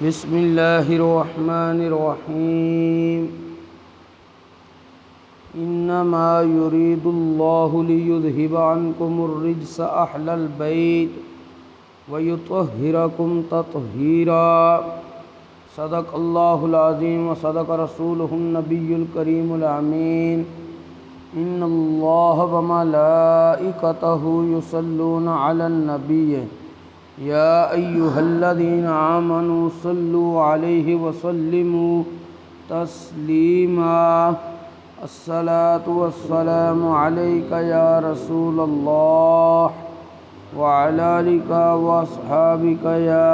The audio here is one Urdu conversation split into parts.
بسم اللہ الرحمن الرحیم انما یرید اللہ لیذہب عنکم الرجس اہل البیت ویطہرکم تطہیرا۔ صدق اللہ العظیم وصدق رسولہ النبی الکریم الامین۔ ان اللہ وملائکتہ یصلون علی النبی یا ایہا الذین آمنوا صلوا علیہ وسلموا تسلیما۔ الصلاۃ والسلام علیک یا رسول اللہ وعلی آلک واصحابک یا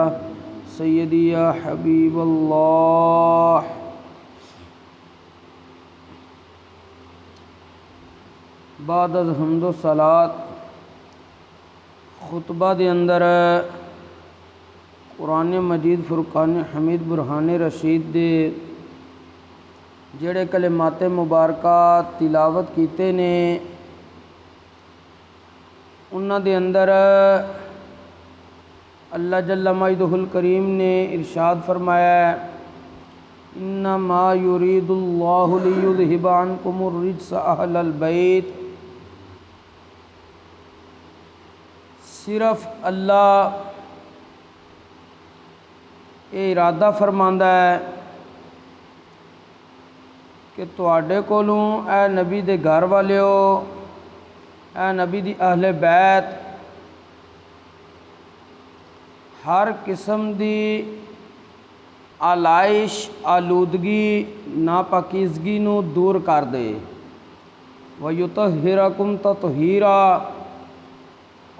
سیدی یا حبیب اللہ۔ بعد از حمد و صلات خطبہ دے اندر قرآن مجید فرقان حمید برہان رشید دے جڑے کلمات مبارکہ تلاوت کیتے نے انہاں دے اندر اللہ جل مجدہ الکریم نے ارشاد فرمایا ہے انما یرید اللہ لیذہب عنکم الرجس اہل البیت۔ صرف اللہ یہ ارادہ فرماندا ہے کہ تواڈے کولوں اے نبی دے گھر والیو، اے نبی دی اہل بیت، ہر قسم دی آلائش آلودگی ناپاکیزگی نو دور کر دے، وَيُطَهِّرَكُمْ تَطْهِيرًا،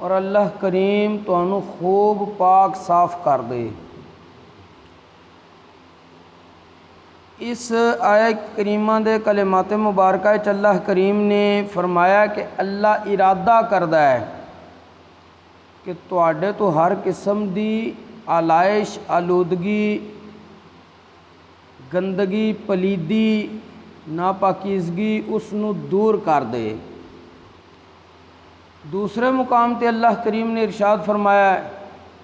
اور اللہ کریم تانوں خوب پاک صاف کر دے۔ اس آیت کریمہ دے کلمات مبارکہ وچ اللہ کریم نے فرمایا کہ اللہ ارادہ کردا ہے کہ تواڈے تو ہر قسم دی آلائش آلودگی گندگی پلیدی ناپاکیزگی اس نو دور کر دے۔ دوسرے مقام تے اللہ کریم نے ارشاد فرمایا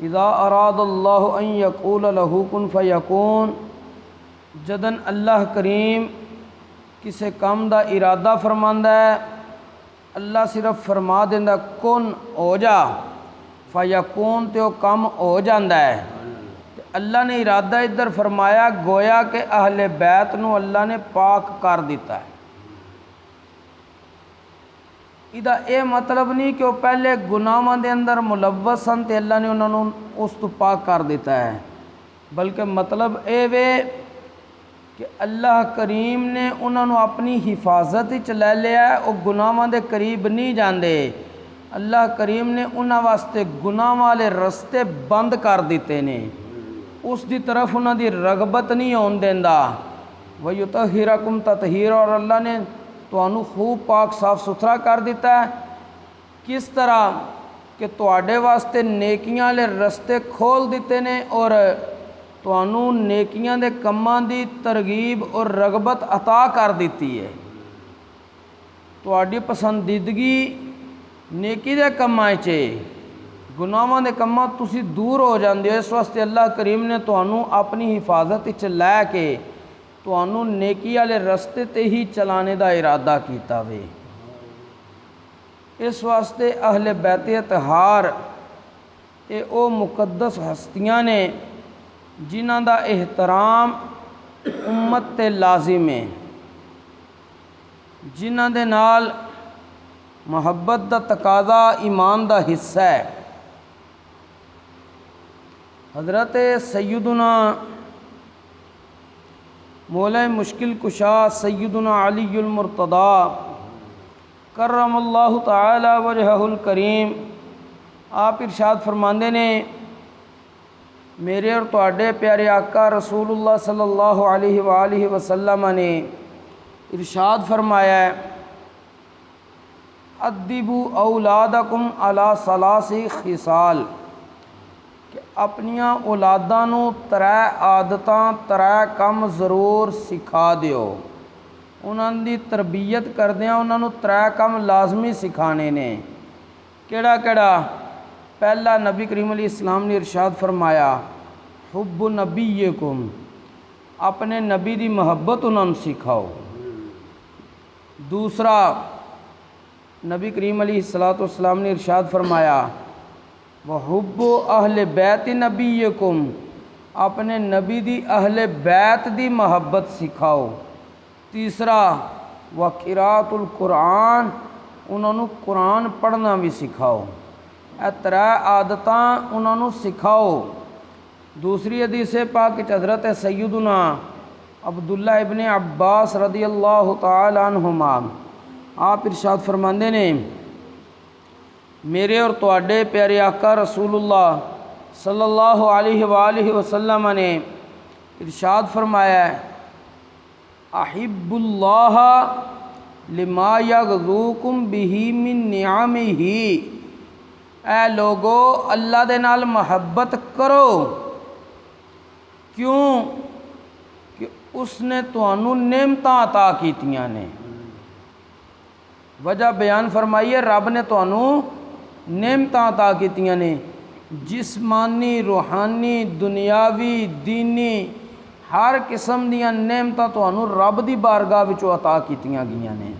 اذا اراد اللہ ان یقول لہ کن فیکون، جدن اللہ کریم کسے کام دا ارادہ فرماندا ہے اللہ صرف فرما دیندا کن ہو جا، فیکون تے وہ کم ہو جاندا ہے۔ اللہ نے ارادہ ادھر فرمایا گویا کہ اہل بیت نو اللہ نے پاک کر دیتا ہے۔ ادا اے مطلب نہیں کہ وہ پہلے گناہاں دے اندر ملوث سن تے اللہ نے انہوں نے اس تو پاک کر دیتا ہے، بلکہ مطلب اے وے کہ اللہ کریم نے انہوں نے اپنی حفاظت وچ لے لیا ہے، وہ گناہاں دے قریب نہیں جاندے۔ اللہ کریم نے انہاں واسطے گناہ والے رستے بند کر دیتے نے، اس دی طرف انہاں دی رغبت نہیں ہون دیندا۔ وَيُطَهِّرَكُمْ تَطْهِيرًا، اور اللہ نے تانوں خوب پاک صاف ستھرا کر دیتا ہے۔ کس طرح کہ تواڈے واسطے نیکیاں والے رستے کھول دیتے نے اور تانوں نیکیاں دے کماں دی ترغیب اور رغبت عطا کر دیتی ہے۔ تواڈی پسندیدگی نیکی دے کماں وچ، گناہاں دے کماں تسی دور ہو جاندے ہو، اس واسطے اللہ کریم نے تانوں اپنی حفاظت وچ لے کے تانوں نیکی والے رستے تے ہی چلانے دا ارادہ کیتا وے۔ اس واسطے اہل بیت اطہار اے او مقدس ہستیاں نے جنہاں دا احترام امت تے لازم ہے، جنہاں دے نال محبت دا تقاضا ایمان دا حصہ ہے۔ حضرت سیدنا مولا مشکل کشا سیدنا علی المرتضیٰ کرم اللہ تعالی وجہہ الکریم آپ ارشاد فرماندے نے میرے اور تواڈے پیارے آقا رسول اللہ صلی اللہ علیہ وآلہ وسلم نے ارشاد فرمایا ہے ادبوا اولادکم علی ثلاث خصال، کہ اپنیاں اولاداں نو ترے عادتاں ترے کم ضرور سکھا دیو۔ انہاں دی تربیت کردیاں انہاں نو ترے کم لازمی سکھانے نے۔ کیڑا کیڑا؟ پہلا نبی کریم علیہ السلام نے ارشاد فرمایا حب نبیکم، اپنے نبی دی محبت انہوں نے سکھاؤ۔ دوسرا، نبی کریم علیہ الصلوۃ والسلام نے ارشاد فرمایا وحب اہل بیت نبیکم، اپنے نبی دی اہل بیت دی محبت سکھاؤ۔ تیسرا، وقراءۃ القرآن، انہوں نے قرآن پڑھنا بھی سکھاؤ۔ اے ترے عادتاں انہوں نے سکھاؤ۔ دوسری حدیث پاک حضرت سیدنا عبداللہ ابن عباس رضی اللہ تعالی عنہما آپ ارشاد فرماندے نے میرے اور تواڈے پیارے آقا رسول اللہ صلی اللہ علیہ وآلہ وسلم نے ارشاد فرمایا ہے احب اللہ لما یغذوکم بہ من نعمہ، اے لوگو اللہ دے نال محبت کرو، کیوں کہ اس نے تانوں نعمتاں عطا کیتیاں نے۔ وجہ بیان فرمائیے، رب نے تانوں نعمتاں عطا کیتیاں نے، جسمانی، روحانی، دنیاوی، دینی، ہر قسم دیاں نعمتاں تانوں رب دی بارگاہ وچوں عطا کیتیاں گئیاں نے۔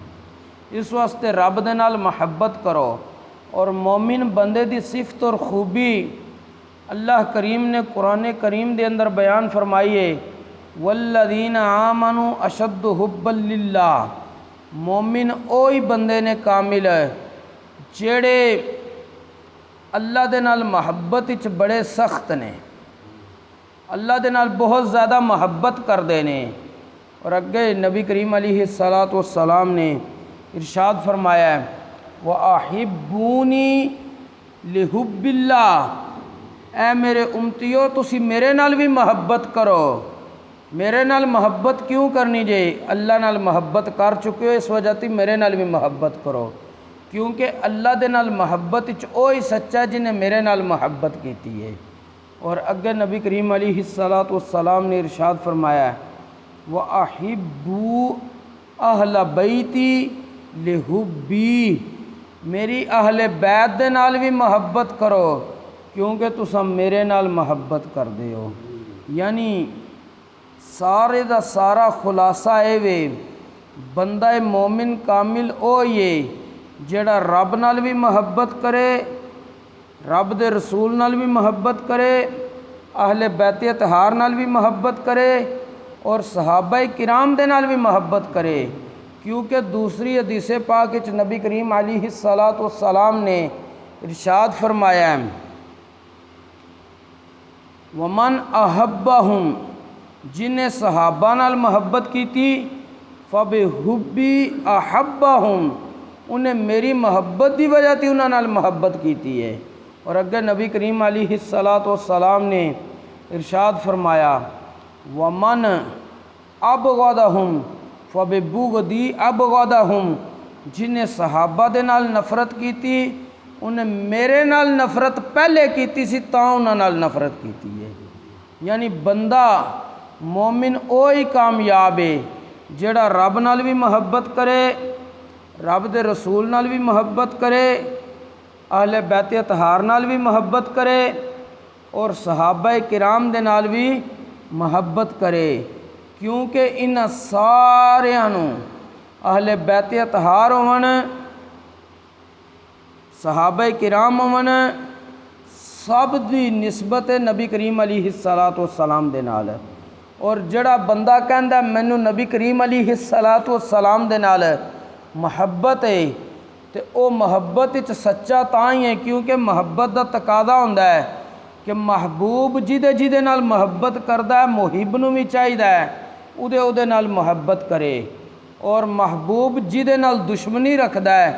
اس واسطے رب دے نال محبت کرو۔ اور مومن بندے دی صفت اور خوبی اللہ کریم نے قرآن کریم دے اندر بیان فرمائیے والذین آمنوا اشد حبا للہ، مومن اوہی بندے نے کامل ہے جڑے اللہ دے نال محبت وچ بڑے سخت نے، اللہ دے نال بہت زیادہ محبت کردے نے۔ اور اگے نبی کریم علیہ الصلوۃ والسلام نے ارشاد فرمایا ہے وَأَحِبُّونِي لِحُبِّ اللَّهِ، اے میرے امتیو تسی میرے نال بھی محبت کرو۔ میرے نال محبت کیوں کرنی جے؟ اللہ نال محبت کر چکے ہو، اس وجہ تی میرے نال بھی محبت کرو، کیونکہ اللہ دے نال محبت وچ اوہی سچا جنہیں میرے نال محبت کیتی ہے۔ اور اگے نبی کریم علیہ الصلوۃ والسلام نے ارشاد فرمایا وَأَحِبُّوا أَهْلَ بَيْتِي لِحُبِّي، میری اہل بیت دے نال بھی محبت کرو کیونکہ تساں میرے نال محبت کر دے ہو۔ یعنی سارے دا سارا خلاصہ اے وے بندہ مومن کامل او یہ جڑا رب نال بھی محبت کرے، رب دے رسول نال بھی محبت کرے، اہل بیت اطہار نال بھی محبت کرے اور صحابہ کرام دے نال بھی محبت کرے، کیونکہ دوسری حدیث پاک وچ نبی کریم علیہ الصلوۃ والسلام نے ارشاد فرمایا ہے ومن احبہم، جنہیں صحابہ نال محبت کی تھی فبحبی احبہم، انہیں میری محبت دی وجہ تھی انہاں نال محبت کیتی ہے۔ اور اگے نبی کریم علیہ الصلوۃ والسلام نے ارشاد فرمایا ومن ابغضہم فببغضی ابغضہم، جنہیں صحابہ دے نال نفرت کی تھی انہیں میرے نال نفرت پہلے کیتی سی تاں انہاں نال نفرت کیتی ہے۔ یعنی بندہ مومن اوہی کامیاب ہے جڑا رب نال بھی محبت کرے، رب دے رسول نال بھی محبت کرے، اہل بیت اطہار نال بھی محبت کرے اور صحابہ کرام دے نال بھی محبت کرے، کیونکہ انہاں ساریاں نوں اہل بیت اطہار ہون، صحابہ کرام ہون، سب دی نسبت نبی کریم علیہ الصلوۃ والسلام دے نال ہے۔ اور جڑا بندہ کہندا مینوں نبی کریم علیہ الصلوۃ والسلام دے نال محبت ہے تے او محبت وچ سچا تاں ہی ہے کیونکہ محبت دا تقاضا ہوندا ہے کہ محبوب جدے نال محبت کردا ہے محب نوں بھی چاہیدا ہے اودے نال محبت کرے، اور محبوب جدے نال دشمنی رکھدا ہے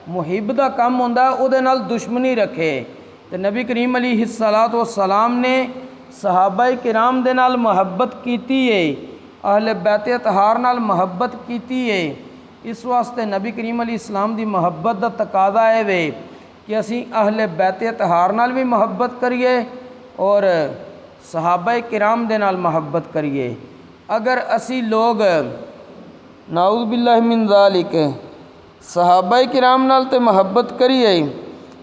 محب دا کم ہوندا ہے اودے نال دشمنی رکھے۔ تے نبی کریم علیہ الصلوۃ والسلام نے صحابہ کرام دے نال محبت کیتی ہے، اہل بیت اطہار نال محبت کیتی ہے۔ اس واسطے نبی کریم علیہ السلام دی محبت دا تقاضا ہے وے کہ اسی اہل بیت اطہار نال بھی محبت کریے اور صحابہ کرام دے نال محبت کریے۔ اگر اسی لوگ نعوذ باللہ من ذالک صحابہ کرام نال تے محبت کریے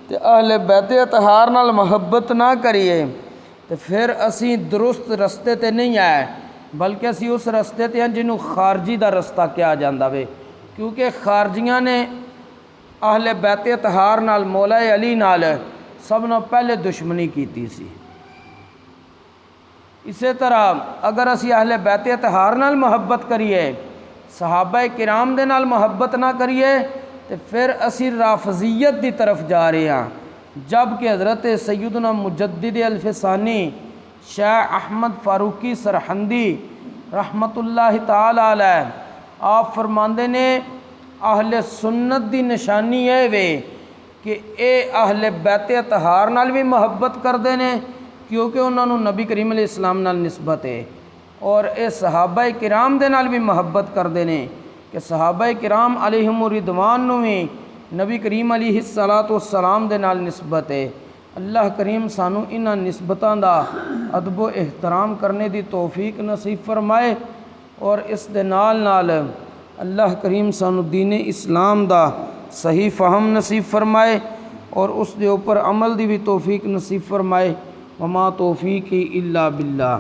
تے اہل بیت اطہار نال محبت نہ کریے تو پھر اسی درست رستے تے نہیں آئے بلکہ اسی اس رستے تے ہیں جنہوں خارجی دا رستہ کیا جاندہ وے، کیونکہ خارجیاں نے اہل بیت اطہار نال مولا علی نال سب نہ پہلے دشمنی کیتی سی۔ اسی طرح اگر اسی اہل بیت اطہار نال محبت کریے، صحابہ کرام دے نال محبت نہ کریے، تو پھر اسی رافضیت دی طرف جا رہے ہیں، جبکہ حضرت سیدنا مجدد الفسانی شیخ احمد فاروقی سرہندی رحمت اللہ تعالی علیہ آپ فرماندے نے اہل سنت دی نشانی یہ وے کہ اے اہل بیت اطہار نال بھی محبت کردے نے کیونکہ انہوں نے نبی کریم علیہ السلام نال نسبت ہے، اور اے صحابہ کرام دے نال بھی محبت کردے نے کہ صحابہ کرام علیہم الرضوان نو بھی نبی کریم علیہ السلام دے نال نسبت ہے۔ اللہ کریم سانو انہاں نسبتاں دا ادب و احترام کرنے دی توفیق نصیب فرمائے، اور اس دے نال اللہ کریم سانو دین اسلام دا صحیح فہم نصیب فرمائے اور اس دے اوپر عمل دی بھی توفیق نصیب فرمائے۔ وما توفیقی الا باللہ۔